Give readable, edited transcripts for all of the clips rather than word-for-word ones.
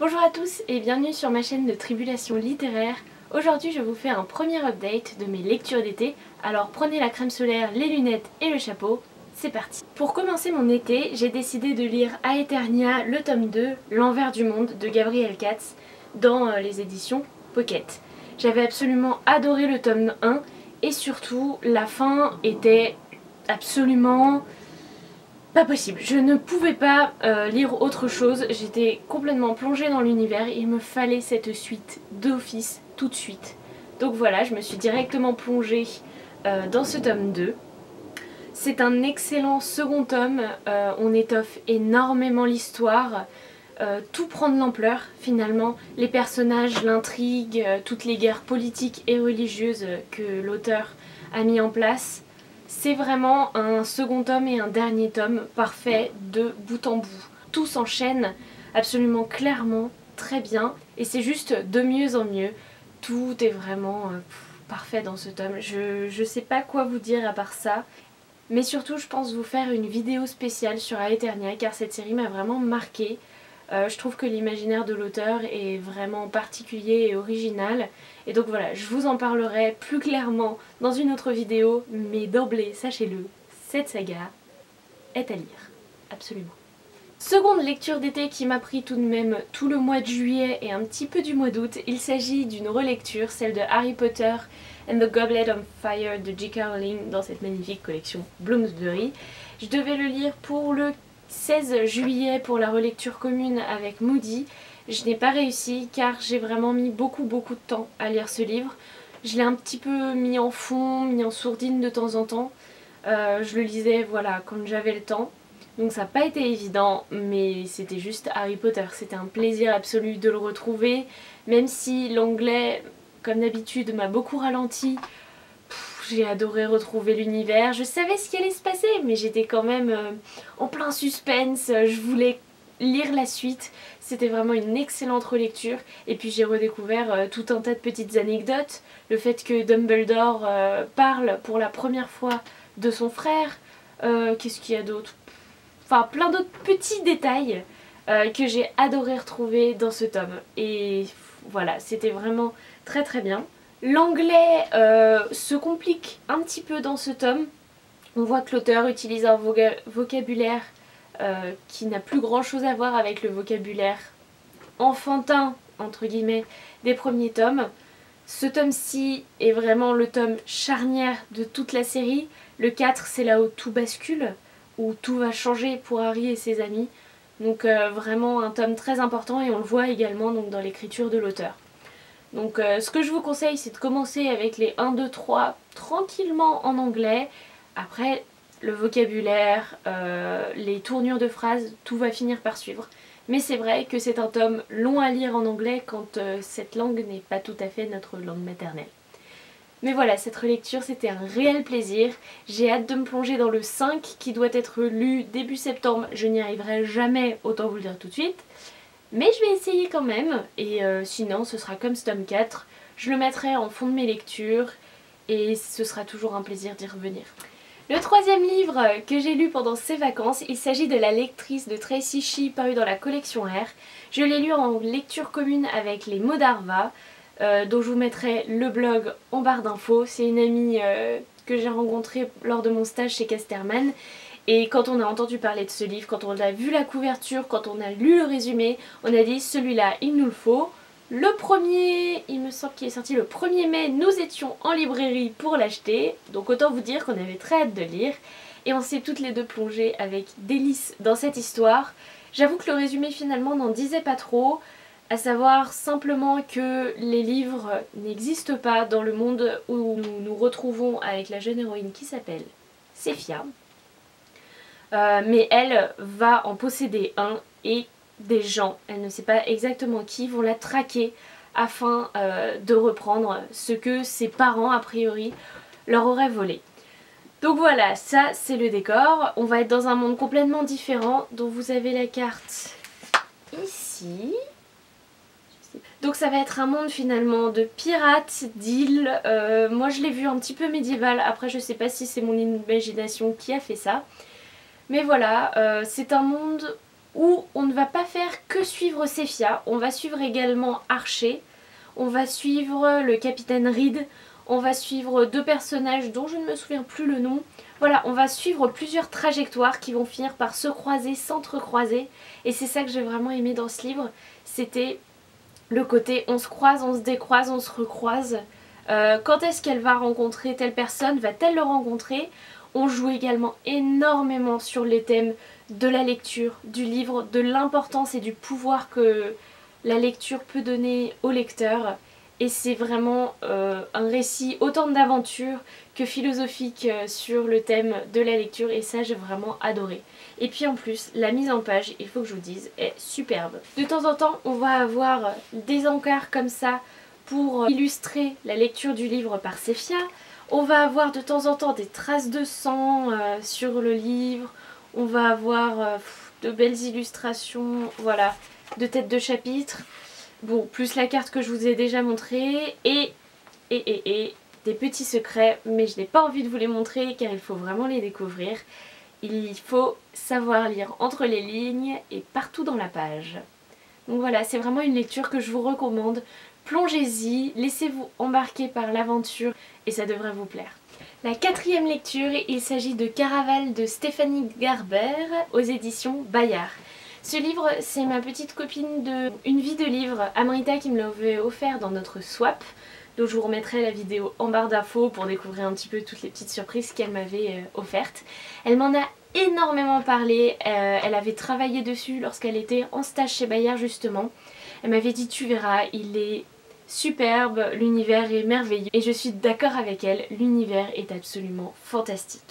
Bonjour à tous et bienvenue sur ma chaîne de Tribulation littéraire. Aujourd'hui je vous fais un premier update de mes lectures d'été, alors prenez la crème solaire, les lunettes et le chapeau, c'est parti. Pour commencer mon été, j'ai décidé de lire Aeternia, le tome 2, L'envers du monde de Gabriel Katz dans les éditions Pocket. J'avais absolument adoré le tome 1 et surtout la fin était absolument pas possible. Je ne pouvais pas lire autre chose, j'étais complètement plongée dans l'univers, il me fallait cette suite d'office tout de suite. Donc voilà, je me suis directement plongée dans ce tome 2. C'est un excellent second tome, on étoffe énormément l'histoire, tout prend de l'ampleur finalement, les personnages, l'intrigue, toutes les guerres politiques et religieuses que l'auteur a mis en place. C'est vraiment un second tome et un dernier tome parfait de bout en bout. Tout s'enchaîne absolument clairement, très bien, et c'est juste de mieux en mieux. Tout est vraiment parfait dans ce tome. Je sais pas quoi vous dire à part ça. Mais surtout je pense vous faire une vidéo spéciale sur Aeternia car cette série m'a vraiment marquée. Je trouve que l'imaginaire de l'auteur est vraiment particulier et original. Et donc voilà, je vous en parlerai plus clairement dans une autre vidéo, mais d'emblée, sachez-le, cette saga est à lire, absolument. Seconde lecture d'été qui m'a pris tout de même tout le mois de juillet et un petit peu du mois d'août, il s'agit d'une relecture, celle de Harry Potter and the Goblet of Fire de J.K. Rowling dans cette magnifique collection Bloomsbury. Je devais le lire pour le 16 juillet pour la relecture commune avec Moody. Je n'ai pas réussi car j'ai vraiment mis beaucoup de temps à lire ce livre. Je l'ai un petit peu mis en fond, mis en sourdine de temps en temps. Je le lisais voilà quand j'avais le temps. Donc ça n'a pas été évident, mais c'était juste Harry Potter. C'était un plaisir absolu de le retrouver, même si l'anglais, comme d'habitude, m'a beaucoup ralenti. J'ai adoré retrouver l'univers, je savais ce qui allait se passer, mais j'étais quand même en plein suspense, je voulais lire la suite. C'était vraiment une excellente relecture, et puis j'ai redécouvert tout un tas de petites anecdotes. Le fait que Dumbledore parle pour la première fois de son frère, qu'est-ce qu'il y a d'autre? Enfin plein d'autres petits détails que j'ai adoré retrouver dans ce tome. Et voilà, c'était vraiment très bien. L'anglais se complique un petit peu dans ce tome. On voit que l'auteur utilise un vocabulaire qui n'a plus grand chose à voir avec le vocabulaire enfantin, entre guillemets, des premiers tomes. Ce tome-ci est vraiment le tome charnière de toute la série. Le 4, c'est là où tout bascule, où tout va changer pour Harry et ses amis. Donc vraiment un tome très important et on le voit également donc, dans l'écriture de l'auteur. Donc ce que je vous conseille c'est de commencer avec les 1, 2, 3 tranquillement en anglais. Après le vocabulaire, les tournures de phrases, tout va finir par suivre. Mais c'est vrai que c'est un tome long à lire en anglais quand cette langue n'est pas tout à fait notre langue maternelle. Mais voilà, cette relecture c'était un réel plaisir. J'ai hâte de me plonger dans le 5 qui doit être lu début septembre. Je n'y arriverai jamais, autant vous le dire tout de suite. Mais je vais essayer quand même, et sinon ce sera comme ce tome 4, je le mettrai en fond de mes lectures et ce sera toujours un plaisir d'y revenir. Le troisième livre que j'ai lu pendant ces vacances, il s'agit de La lectrice de Tracy Shea paru dans la collection R. Je l'ai lu en lecture commune avec les mots d'Arva, dont je vous mettrai le blog en barre d'infos. C'est une amie que j'ai rencontrée lors de mon stage chez Casterman. Et quand on a entendu parler de ce livre, quand on a vu la couverture, quand on a lu le résumé, on a dit celui-là il nous le faut. Le premier, il me semble qu'il est sorti le 1er mai, nous étions en librairie pour l'acheter. Donc autant vous dire qu'on avait très hâte de lire. Et on s'est toutes les deux plongées avec délice dans cette histoire. J'avoue que le résumé finalement n'en disait pas trop. À savoir simplement que les livres n'existent pas dans le monde où nous nous retrouvons avec la jeune héroïne qui s'appelle Séphia. Mais elle va en posséder un et des gens, elle ne sait pas exactement qui, vont la traquer afin de reprendre ce que ses parents a priori leur auraient volé. Donc voilà, ça c'est le décor. On va être dans un monde complètement différent dont vous avez la carte ici. Donc ça va être un monde finalement de pirates, d'îles. Moi je l'ai vu un petit peu médiéval, après je sais pas si c'est mon imagination qui a fait ça. Mais voilà, c'est un monde où on ne va pas faire que suivre Sephia, on va suivre également Archer, on va suivre le capitaine Reed, on va suivre deux personnages dont je ne me souviens plus le nom. Voilà, on va suivre plusieurs trajectoires qui vont finir par se croiser, s'entrecroiser. Et c'est ça que j'ai vraiment aimé dans ce livre, c'était le côté on se croise, on se décroise, on se recroise. Quand est-ce qu'elle va rencontrer telle personne? Va-t-elle le rencontrer? On joue également énormément sur les thèmes de la lecture, du livre, de l'importance et du pouvoir que la lecture peut donner au lecteur. Et c'est vraiment un récit autant d'aventure que philosophique sur le thème de la lecture, et ça j'ai vraiment adoré. Et puis en plus, la mise en page, il faut que je vous dise, est superbe. De temps en temps, on va avoir des encarts comme ça pour illustrer la lecture du livre par Sephia. On va avoir de temps en temps des traces de sang sur le livre. On va avoir de belles illustrations, voilà, de têtes de chapitre. Bon, plus la carte que je vous ai déjà montrée et des petits secrets, mais je n'ai pas envie de vous les montrer car il faut vraiment les découvrir. Il faut savoir lire entre les lignes et partout dans la page. Donc voilà, c'est vraiment une lecture que je vous recommande. Plongez-y, laissez-vous embarquer par l'aventure et ça devrait vous plaire. La 4e lecture, il s'agit de Caraval de Stéphanie Garber aux éditions Bayard. Ce livre, c'est ma petite copine de Une vie de livre, Amrita, qui me l'avait offert dans notre swap. Donc je vous remettrai la vidéo en barre d'infos pour découvrir un petit peu toutes les petites surprises qu'elle m'avait offertes. Elle m'en a énormément parlé, elle avait travaillé dessus lorsqu'elle était en stage chez Bayard justement. Elle m'avait dit tu verras, il est superbe, l'univers est merveilleux et je suis d'accord avec elle, l'univers est absolument fantastique.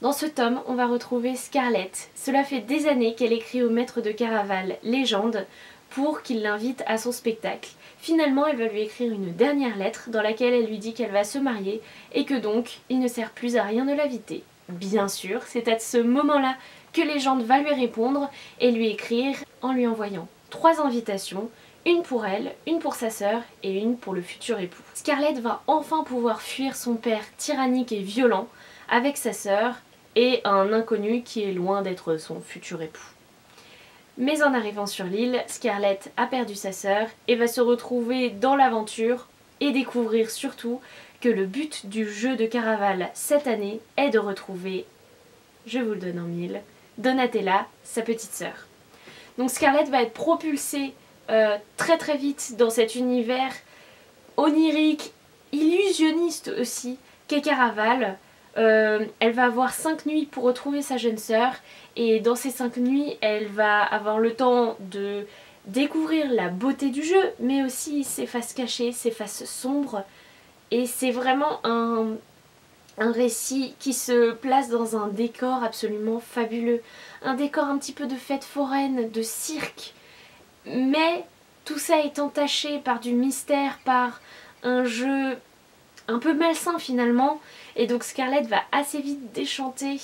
Dans ce tome, on va retrouver Scarlett. Cela fait des années qu'elle écrit au maître de Caraval, Légende, pour qu'il l'invite à son spectacle. Finalement, elle va lui écrire une dernière lettre dans laquelle elle lui dit qu'elle va se marier et que donc, il ne sert plus à rien de l'inviter. Bien sûr, c'est à ce moment-là que Légende va lui répondre et lui écrire en lui envoyant 3 invitations, une pour elle, une pour sa sœur et une pour le futur époux. Scarlett va enfin pouvoir fuir son père tyrannique et violent avec sa sœur et un inconnu qui est loin d'être son futur époux. Mais en arrivant sur l'île, Scarlett a perdu sa sœur et va se retrouver dans l'aventure et découvrir surtout que le but du jeu de Caraval cette année est de retrouver, je vous le donne en mille, Donatella, sa petite sœur. Donc Scarlett va être propulsée très très vite dans cet univers onirique, illusionniste aussi, qu'est Caraval. Elle va avoir 5 nuits pour retrouver sa jeune sœur et dans ces 5 nuits elle va avoir le temps de découvrir la beauté du jeu mais aussi ses faces cachées, ses faces sombres, et c'est vraiment un récit qui se place dans un décor absolument fabuleux, un décor un petit peu de fête foraine, de cirque, mais tout ça est entaché par du mystère, par un jeu un peu malsain finalement, et donc Scarlett va assez vite déchanter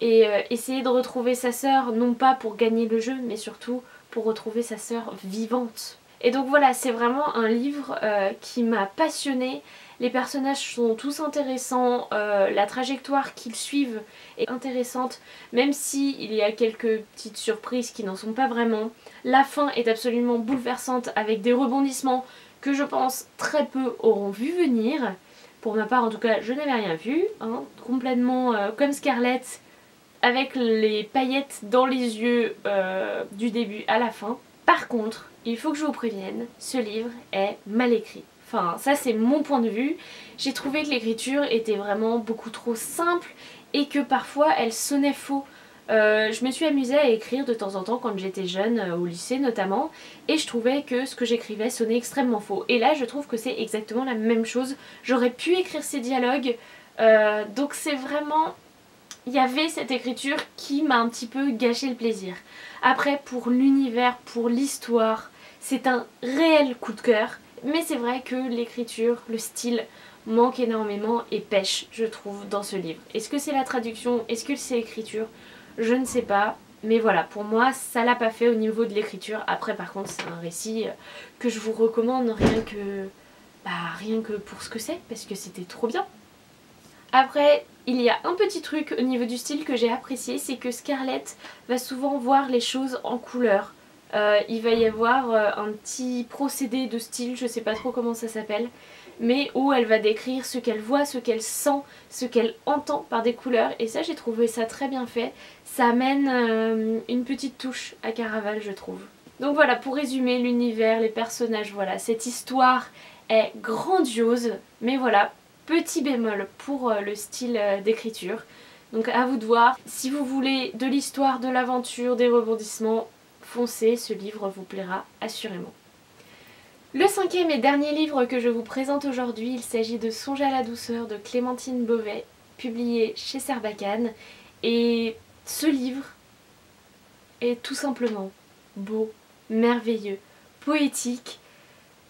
et essayer de retrouver sa sœur, non pas pour gagner le jeu mais surtout pour retrouver sa sœur vivante. Et donc voilà, c'est vraiment un livre qui m'a passionnée. Les personnages sont tous intéressants, la trajectoire qu'ils suivent est intéressante, même si il y a quelques petites surprises qui n'en sont pas vraiment. La fin est absolument bouleversante avec des rebondissements que je pense très peu auront vu venir. Pour ma part en tout cas, je n'avais rien vu, hein, complètement comme Scarlett, avec les paillettes dans les yeux du début à la fin. Par contre, il faut que je vous prévienne, ce livre est mal écrit. Enfin, ça c'est mon point de vue. J'ai trouvé que l'écriture était vraiment beaucoup trop simple et que parfois elle sonnait faux. Je me suis amusée à écrire de temps en temps quand j'étais jeune, au lycée notamment, et je trouvais que ce que j'écrivais sonnait extrêmement faux. Et là je trouve que c'est exactement la même chose. J'aurais pu écrire ces dialogues, donc c'est vraiment... Il y avait cette écriture qui m'a un petit peu gâché le plaisir. Après, pour l'univers, pour l'histoire, c'est un réel coup de cœur. Mais c'est vrai que l'écriture, le style manque énormément et pêche, je trouve, dans ce livre. Est-ce que c'est la traduction? Est-ce que c'est l'écriture? Je ne sais pas. Mais voilà, pour moi, ça l'a pas fait au niveau de l'écriture. Après, par contre, c'est un récit que je vous recommande rien que pour ce que c'est, parce que c'était trop bien. Après, il y a un petit truc au niveau du style que j'ai apprécié, c'est que Scarlett va souvent voir les choses en couleur. Il va y avoir un petit procédé de style, je sais pas trop comment ça s'appelle, mais où elle va décrire ce qu'elle voit, ce qu'elle sent, ce qu'elle entend par des couleurs, et ça j'ai trouvé ça très bien fait. Ça amène une petite touche à Caraval, je trouve. Donc voilà, pour résumer l'univers, les personnages, voilà, cette histoire est grandiose, mais voilà, petit bémol pour le style d'écriture. Donc à vous de voir, si vous voulez de l'histoire, de l'aventure, des rebondissements, foncez, ce livre vous plaira assurément. Le cinquième et dernier livre que je vous présente aujourd'hui, il s'agit de Songe à la douceur de Clémentine Beauvais, publié chez Sarbacane. Et ce livre est tout simplement beau, merveilleux, poétique.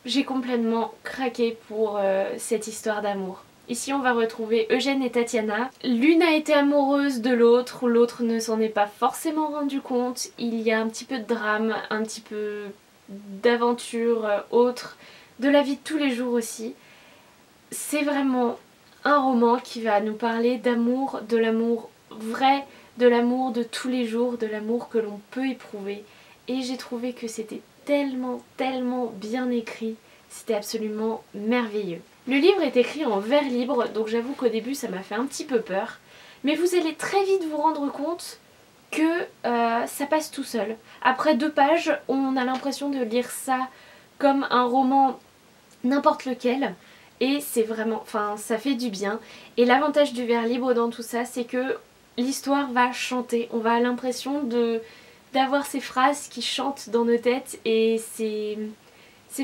J'ai complètement craqué pour cette histoire d'amour. Ici on va retrouver Eugène et Tatiana. L'une a été amoureuse de l'autre, l'autre ne s'en est pas forcément rendu compte. Il y a un petit peu de drame, un petit peu d'aventure autre, de la vie de tous les jours aussi. C'est vraiment un roman qui va nous parler d'amour, de l'amour vrai, de l'amour de tous les jours, de l'amour que l'on peut éprouver. Et j'ai trouvé que c'était tellement bien écrit, c'était absolument merveilleux. Le livre est écrit en vers libre, donc j'avoue qu'au début ça m'a fait un petit peu peur, mais vous allez très vite vous rendre compte que ça passe tout seul. Après 2 pages, on a l'impression de lire ça comme un roman n'importe lequel, et c'est vraiment, enfin ça fait du bien. Et l'avantage du vers libre dans tout ça, c'est que l'histoire va chanter, on va avoir l'impression d'avoir ces phrases qui chantent dans nos têtes, et c'est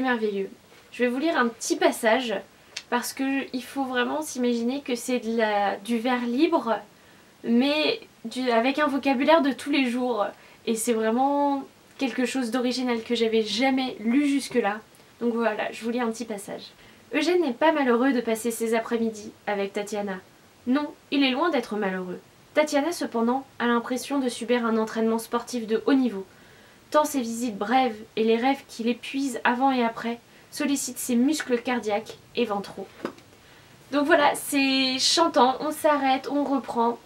merveilleux. Je vais vous lire un petit passage, parce qu'il faut vraiment s'imaginer que c'est du vers libre, mais avec un vocabulaire de tous les jours. Et c'est vraiment quelque chose d'original que j'avais jamais lu jusque-là. Donc voilà, je vous lis un petit passage. Eugène n'est pas malheureux de passer ses après-midi avec Tatiana. Non, il est loin d'être malheureux. Tatiana cependant a l'impression de subir un entraînement sportif de haut niveau. Tant ses visites brèves et les rêves qu'il épuise avant et après sollicitent ses muscles cardiaques et ventraux. Donc voilà, c'est chantant, on s'arrête, on reprend.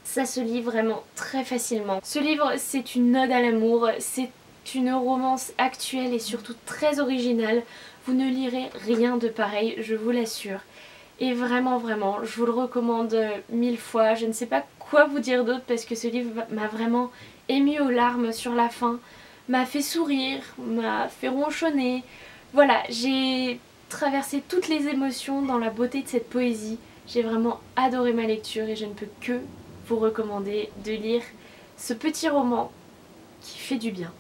Ça se lit vraiment très facilement. Ce livre, c'est une ode à l'amour, c'est une romance actuelle et surtout très originale. Vous ne lirez rien de pareil, je vous l'assure. Et vraiment, je vous le recommande 1000 fois. Je ne sais pas quoi vous dire d'autre parce que ce livre m'a vraiment ému aux larmes sur la fin, m'a fait sourire, m'a fait ronchonner. Voilà, j'ai traversé toutes les émotions dans la beauté de cette poésie. J'ai vraiment adoré ma lecture et je ne peux que vous recommander de lire ce petit roman qui fait du bien,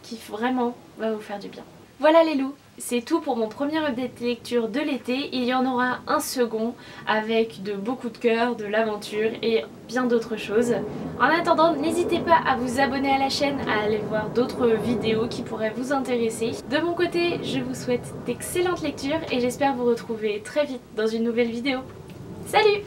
qui vraiment va vous faire du bien. Voilà les loups, c'est tout pour mon premier update lecture de l'été. Il y en aura un second avec de beaux coups de cœur, de l'aventure et bien d'autres choses. En attendant, n'hésitez pas à vous abonner à la chaîne, à aller voir d'autres vidéos qui pourraient vous intéresser. De mon côté, je vous souhaite d'excellentes lectures et j'espère vous retrouver très vite dans une nouvelle vidéo. Salut!